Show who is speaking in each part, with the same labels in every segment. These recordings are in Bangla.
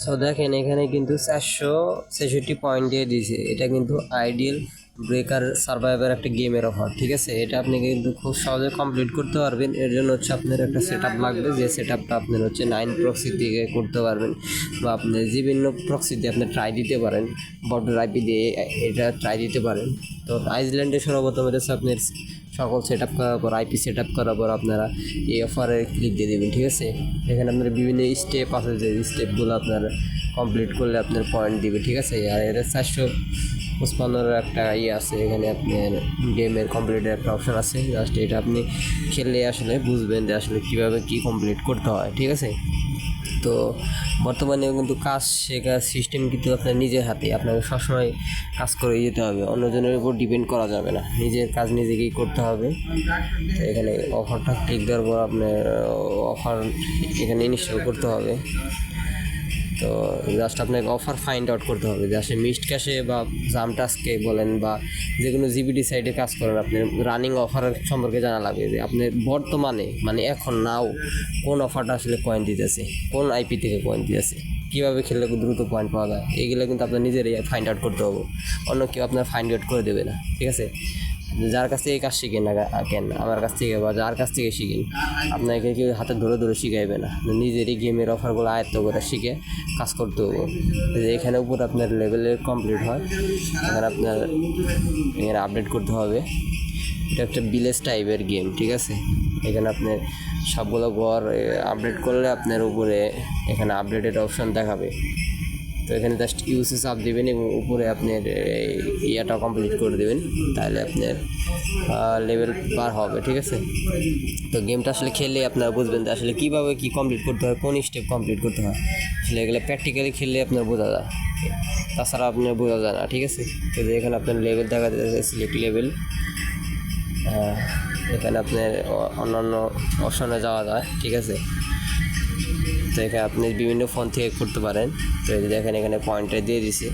Speaker 1: সো দেখেন এখানে কিন্তু 466 পয়েন্ট দিয়ে দিয়েছে। এটা কিন্তু আইডিয়াল ব্রেকার সার্ভাইভার একটা গেমের অফার, ঠিক আছে। এটা আপনি কিন্তু খুব সহজে কমপ্লিট করতে পারবেন। এর জন্য হচ্ছে আপনার একটা সেট আপ লাগবে, যে সেট আপটা আপনার হচ্ছে 9 প্রক্সি দিয়ে করতে পারবেন, বা আপনি বিভিন্ন প্রক্সি দিয়ে আপনি ট্রাই দিতে পারেন, বর্ডার আইপি দিয়ে এটা ট্রাই দিতে পারেন। তো আইসল্যান্ডে সর্বপ্রথম হচ্ছে আপনার সকল সেট আপ করার পর, আইপি সেট আপ করার পর আপনারা এই অফারে ক্লিক দিয়ে দেবেন, ঠিক আছে। এখানে আপনার বিভিন্ন স্টেপ আছে, যে স্টেপগুলো আপনার কমপ্লিট করলে আপনার পয়েন্ট দিবে, ঠিক আছে। আর এর 455 একটা আছে, এখানে আপনার গেমের কমপ্লিটের একটা অপশন আছে। জাস্ট এটা আপনি খেললে আসলে বুঝবেন যে আসলে কীভাবে কী কমপ্লিট করতে হয়, ঠিক আছে। তো বর্তমানে কিন্তু কাজ শেখার সিস্টেম কিন্তু আপনার নিজের হাতে, আপনাকে সবসময় কাজ করে যেতে হবে, অন্যজনের উপর ডিপেন্ড করা যাবে না, নিজের কাজ নিজেকেই করতে হবে। তো এখানে অফারটা ক্লিক দেওয়ার পর আপনার অফার এখানে ইনস্টল করতে হবে। তো জাস্ট আপনাকে অফার ফাইন্ড আউট করতে হবে, যে আসলে মিসড ক্যাশে বা জাম টাস্কে বলেন বা যে কোনো জিবিডি সাইটে কাজ করেন, আপনার রানিং অফারের সম্পর্কে জানা লাগবে, যে আপনার বর্তমানে মানে এখন নাও কোন অফারটা আসলে পয়েন্ট দিতেছে, কোন আইপি থেকে পয়েন্ট দিতেছে, কীভাবে খেললে দ্রুত পয়েন্ট পাওয়া যায়, এগুলো কিন্তু আপনার নিজেরই ফাইন্ড আউট করতে হবে, অন্য কেউ আপনার ফাইন্ড আউট করে দেবে না, ঠিক আছে। যার কাছ থেকে এই কাজ শিখেন না কেন, আমার কাছ থেকে বা যার কাছ থেকে শিখেন, আপনাকে কেউ হাতে ধরে ধরে শিখাইবে না, নিজেরই গেমের অফারগুলো আয়ত্ত করে শিখে কাজ করতে হবে। এখানে উপর আপনার লেভেলের কমপ্লিট হয়, এখানে আপনার এখানে আপডেট করতে হবে। এটা একটা ভিলেজ টাইপের গেম, ঠিক আছে। এখানে আপনার সবগুলো ঘর আপডেট করলে আপনার উপরে এখানে আপডেটেড অপশন দেখাবে। তো এখানে জাস্ট ইউসে চাপ দেবেন এবং উপরে আপনার ইয়াটা কমপ্লিট করে দেবেন, তাহলে আপনার লেভেল পার হবে, ঠিক আছে। তো গেমটা আসলে খেললে আপনারা বুঝবেন যে আসলে কীভাবে কী কমপ্লিট করতে হয়, কোন স্টেপ কমপ্লিট করতে হয়, আসলে এগুলো প্র্যাকটিক্যালি খেললে আপনার বোঝা যায়, তাছাড়া আপনার বোঝা যায় না, ঠিক আছে। তো এখানে আপনার লেভেল দেখা যাচ্ছে, সিলেক্ট লেভেল, এখানে আপনার অন্যান্য অপশনে যাওয়া যায়, ঠিক আছে। তো এখানে আপনি বিভিন্ন ফোন থেকে করতে পারেন। তো এই দেখেন এখানে পয়েন্টটা দিয়ে দিছি,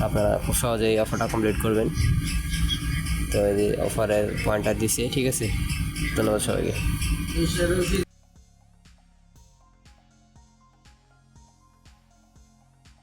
Speaker 1: আপনারা খুব সহজেই অফারটা কমপ্লিট করবেন। তো এই অফারের পয়েন্টটা দিছে, ঠিক আছে। ধন্যবাদ সবাইকে।